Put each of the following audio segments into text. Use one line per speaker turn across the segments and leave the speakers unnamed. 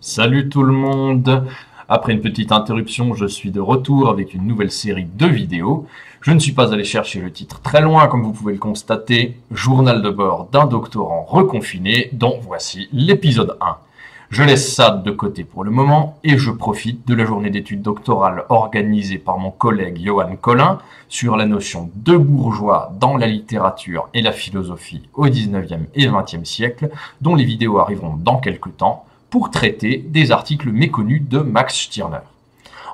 Salut tout le monde! Après une petite interruption, je suis de retour avec une nouvelle série de vidéos. Je ne suis pas allé chercher le titre très loin, comme vous pouvez le constater. Journal de bord d'un doctorant reconfiné, dont voici l'épisode 1. Je laisse ça de côté pour le moment et je profite de la journée d'études doctorales organisée par mon collègue Johan Collin sur la notion de bourgeois dans la littérature et la philosophie au 19e et 20e siècle, dont les vidéos arriveront dans quelques temps, pour traiter des articles méconnus de Max Stirner.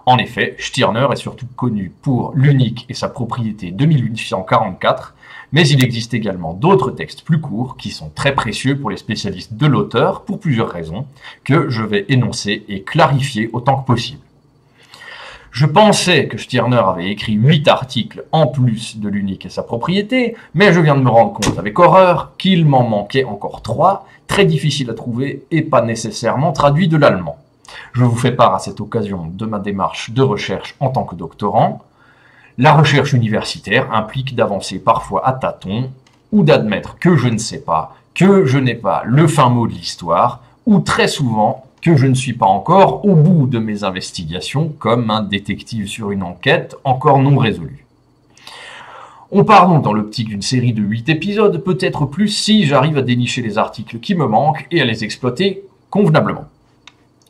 En effet, Stirner est surtout connu pour l'Unique et sa propriété de 1844, mais il existe également d'autres textes plus courts qui sont très précieux pour les spécialistes de l'auteur pour plusieurs raisons, que je vais énoncer et clarifier autant que possible. Je pensais que Stirner avait écrit 8 articles en plus de l'Unique et sa propriété, mais je viens de me rendre compte avec horreur qu'il m'en manquait encore 3, très difficiles à trouver et pas nécessairement traduits de l'allemand. Je vous fais part à cette occasion de ma démarche de recherche en tant que doctorant. La recherche universitaire implique d'avancer parfois à tâtons ou d'admettre que je ne sais pas, que je n'ai pas le fin mot de l'histoire, ou très souvent que je ne suis pas encore au bout de mes investigations comme un détective sur une enquête encore non résolue. On part donc dans l'optique d'une série de 8 épisodes, peut-être plus si j'arrive à dénicher les articles qui me manquent et à les exploiter convenablement.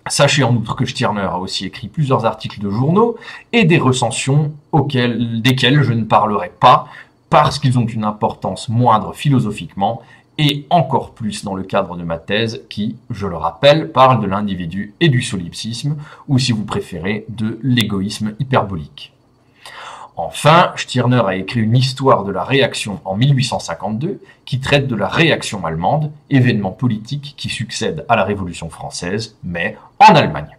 Sachez en outre que Stirner a aussi écrit plusieurs articles de journaux et des recensions desquels je ne parlerai pas parce qu'ils ont une importance moindre philosophiquement et encore plus dans le cadre de ma thèse qui, je le rappelle, parle de l'individu et du solipsisme, ou si vous préférez, de l'égoïsme hyperbolique. Enfin, Stirner a écrit une histoire de la réaction en 1852 qui traite de la réaction allemande, événement politique qui succède à la Révolution française, mais en Allemagne.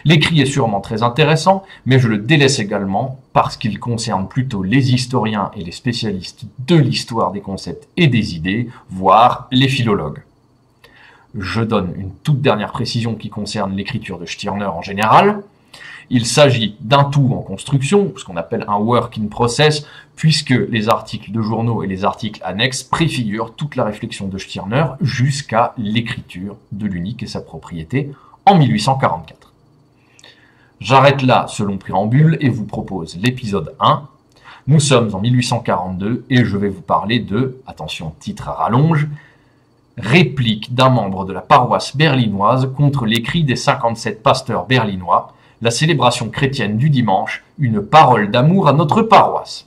L'écrit est sûrement très intéressant, mais je le délaisse également parce qu'il concerne plutôt les historiens et les spécialistes de l'histoire des concepts et des idées, voire les philologues. Je donne une toute dernière précision qui concerne l'écriture de Stirner en général. Il s'agit d'un tout en construction, ce qu'on appelle un work in process, puisque les articles de journaux et les articles annexes préfigurent toute la réflexion de Stirner jusqu'à l'écriture de l'Unique et sa propriété en 1844. J'arrête là ce long préambule et vous propose l'épisode 1. Nous sommes en 1842 et je vais vous parler de, attention, titre à rallonge, réplique d'un membre de la paroisse berlinoise contre l'écrit des 57 pasteurs berlinois, la célébration chrétienne du dimanche, une parole d'amour à notre paroisse.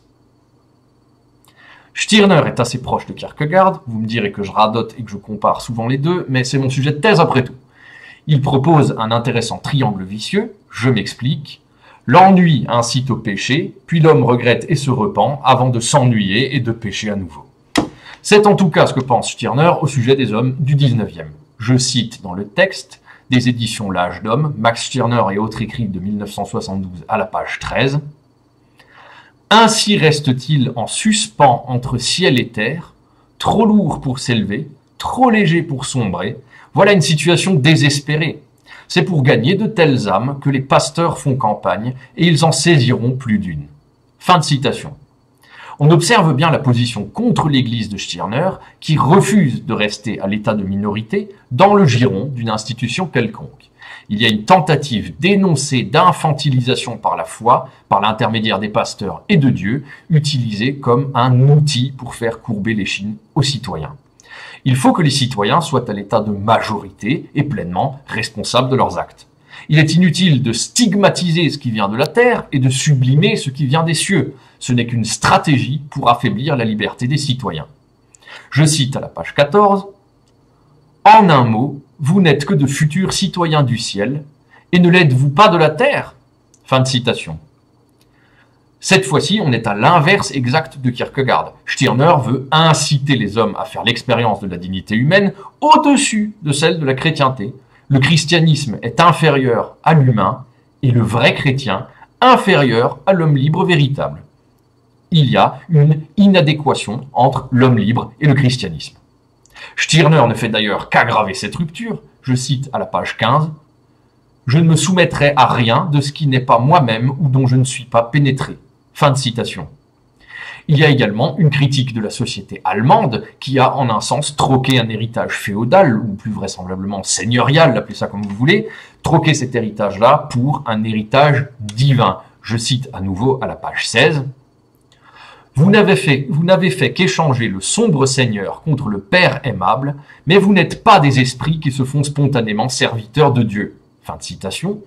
Stirner est assez proche de Kierkegaard, vous me direz que je radote et que je compare souvent les deux, mais c'est mon sujet de thèse après tout. Il propose un intéressant triangle vicieux, je m'explique. L'ennui incite au péché, puis l'homme regrette et se repent avant de s'ennuyer et de pécher à nouveau. C'est en tout cas ce que pense Stirner au sujet des hommes du 19e. Je cite dans le texte des éditions L'Âge d'Homme, Max Stirner et autres écrits de 1972 à la page 13. Ainsi reste-t-il en suspens entre ciel et terre, trop lourd pour s'élever, trop léger pour sombrer. Voilà une situation désespérée. C'est pour gagner de telles âmes que les pasteurs font campagne et ils en saisiront plus d'une. Fin de citation. On observe bien la position contre l'Église de Stirner qui refuse de rester à l'état de minorité dans le giron d'une institution quelconque. Il y a une tentative d'énoncé d'infantilisation par la foi, par l'intermédiaire des pasteurs et de Dieu, utilisée comme un outil pour faire courber l'échine aux citoyens. Il faut que les citoyens soient à l'état de majorité et pleinement responsables de leurs actes. Il est inutile de stigmatiser ce qui vient de la terre et de sublimer ce qui vient des cieux. Ce n'est qu'une stratégie pour affaiblir la liberté des citoyens. Je cite à la page 14. « En un mot, vous n'êtes que de futurs citoyens du ciel, et ne l'êtes-vous pas de la terre ?» Fin de citation. Cette fois-ci, on est à l'inverse exact de Kierkegaard. Stirner veut inciter les hommes à faire l'expérience de la dignité humaine au-dessus de celle de la chrétienté. Le christianisme est inférieur à l'humain et le vrai chrétien inférieur à l'homme libre véritable. Il y a une inadéquation entre l'homme libre et le christianisme. Stirner ne fait d'ailleurs qu'aggraver cette rupture. Je cite à la page 15. « Je ne me soumettrai à rien de ce qui n'est pas moi-même ou dont je ne suis pas pénétré. » Fin de citation. Il y a également une critique de la société allemande qui a en un sens troqué un héritage féodal, ou plus vraisemblablement seigneurial, appelez ça comme vous voulez, troqué cet héritage-là pour un héritage divin. Je cite à nouveau à la page 16. Vous n'avez fait qu'échanger le sombre Seigneur contre le Père aimable, mais vous n'êtes pas des esprits qui se font spontanément serviteurs de Dieu. Fin de citation.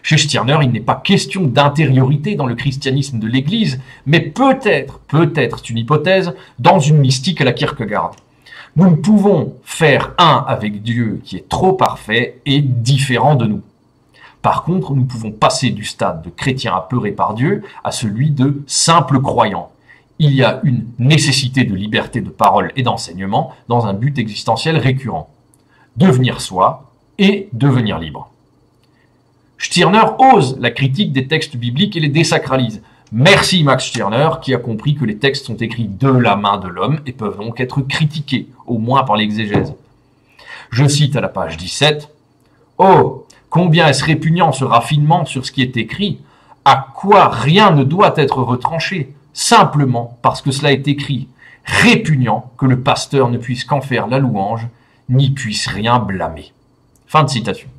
Chez Stirner, il n'est pas question d'intériorité dans le christianisme de l'Église, mais peut-être, c'est une hypothèse, dans une mystique à la Kierkegaard. Nous ne pouvons faire un avec Dieu qui est trop parfait et différent de nous. Par contre, nous pouvons passer du stade de chrétien apeuré par Dieu à celui de simple croyant. Il y a une nécessité de liberté de parole et d'enseignement dans un but existentiel récurrent. Devenir soi et devenir libre. Stirner ose la critique des textes bibliques et les désacralise. Merci Max Stirner qui a compris que les textes sont écrits de la main de l'homme et peuvent donc être critiqués, au moins par l'exégèse. Je cite à la page 17. « Oh, combien est-ce répugnant ce raffinement sur ce qui est écrit, à quoi rien ne doit être retranché, simplement parce que cela est écrit. Répugnant que le pasteur ne puisse qu'en faire la louange, ni puisse rien blâmer. » Fin de citation.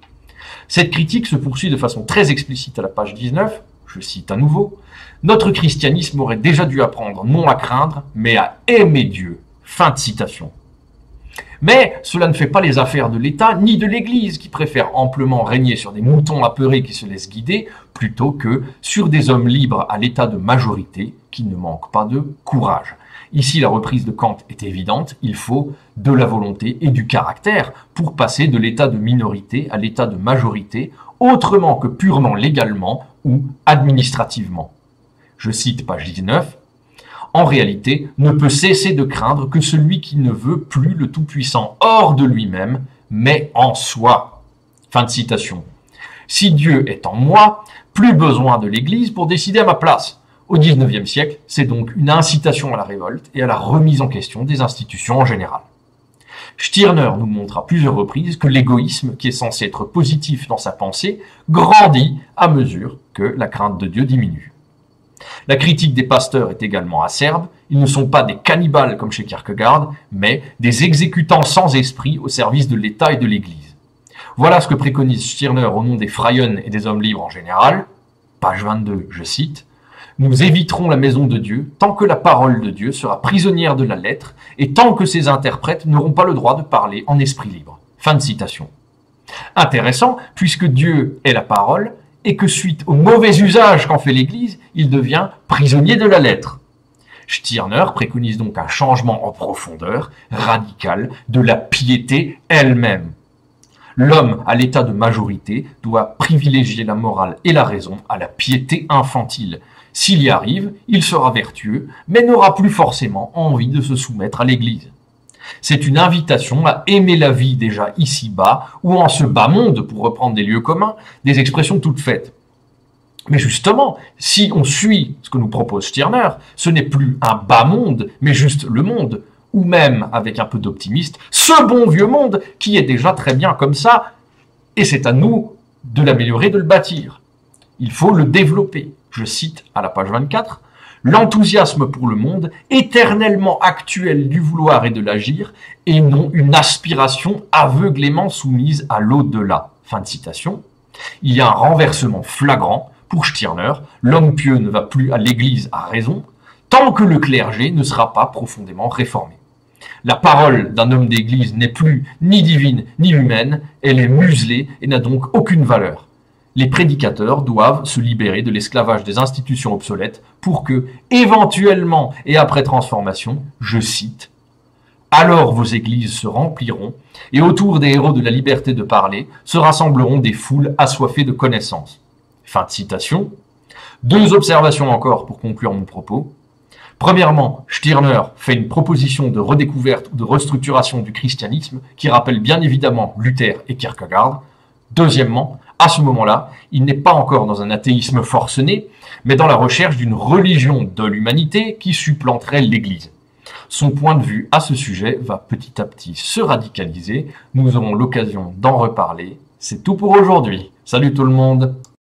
Cette critique se poursuit de façon très explicite à la page 19, je cite à nouveau, « Notre christianisme aurait déjà dû apprendre non à craindre, mais à aimer Dieu. » Fin de citation. Mais cela ne fait pas les affaires de l'État ni de l'Église qui préfère amplement régner sur des moutons apeurés qui se laissent guider plutôt que sur des hommes libres à l'état de majorité qui ne manquent pas de courage. Ici, la reprise de Kant est évidente, il faut de la volonté et du caractère pour passer de l'état de minorité à l'état de majorité, autrement que purement légalement ou administrativement. Je cite page 19. En réalité, ne peut cesser de craindre que celui qui ne veut plus le Tout-Puissant hors de lui-même, mais en soi. Fin de citation. Si Dieu est en moi, plus besoin de l'Église pour décider à ma place. Au XIXe siècle, c'est donc une incitation à la révolte et à la remise en question des institutions en général. Stirner nous montre à plusieurs reprises que l'égoïsme, qui est censé être positif dans sa pensée, grandit à mesure que la crainte de Dieu diminue. La critique des pasteurs est également acerbe, ils ne sont pas des cannibales comme chez Kierkegaard, mais des exécutants sans esprit au service de l'État et de l'Église. Voilà ce que préconise Stirner au nom des Freien et des hommes libres en général. Page 22, je cite. « Nous éviterons la maison de Dieu tant que la parole de Dieu sera prisonnière de la lettre et tant que ses interprètes n'auront pas le droit de parler en esprit libre. » Fin de citation. Intéressant, puisque Dieu est la parole, et que suite au mauvais usage qu'en fait l'Église, il devient prisonnier de la lettre. Stirner préconise donc un changement en profondeur, radical, de la piété elle-même. L'homme, à l'état de majorité, doit privilégier la morale et la raison à la piété infantile. S'il y arrive, il sera vertueux, mais n'aura plus forcément envie de se soumettre à l'Église. C'est une invitation à aimer la vie déjà ici-bas, ou en ce bas monde, pour reprendre des lieux communs, des expressions toutes faites. Mais justement, si on suit ce que nous propose Stirner, ce n'est plus un bas monde, mais juste le monde, ou même, avec un peu d'optimisme, ce bon vieux monde qui est déjà très bien comme ça, et c'est à nous de l'améliorer, de le bâtir. Il faut le développer. Je cite à la page 24, « L'enthousiasme pour le monde, éternellement actuel du vouloir et de l'agir, et non une aspiration aveuglément soumise à l'au-delà. » Fin de citation. Il y a un renversement flagrant. Pour Stirner, l'homme pieux ne va plus à l'église à raison, tant que le clergé ne sera pas profondément réformé. La parole d'un homme d'église n'est plus ni divine ni humaine, elle est muselée et n'a donc aucune valeur. Les prédicateurs doivent se libérer de l'esclavage des institutions obsolètes pour que, éventuellement et après transformation, je cite, « Alors vos églises se rempliront et autour des héros de la liberté de parler se rassembleront des foules assoiffées de connaissances. » Fin de citation. Deux observations encore pour conclure mon propos. Premièrement, Stirner fait une proposition de redécouverte ou de restructuration du christianisme qui rappelle bien évidemment Luther et Kierkegaard. Deuxièmement, à ce moment-là, il n'est pas encore dans un athéisme forcené, mais dans la recherche d'une religion de l'humanité qui supplanterait l'Église. Son point de vue à ce sujet va petit à petit se radicaliser. Nous aurons l'occasion d'en reparler. C'est tout pour aujourd'hui. Salut tout le monde!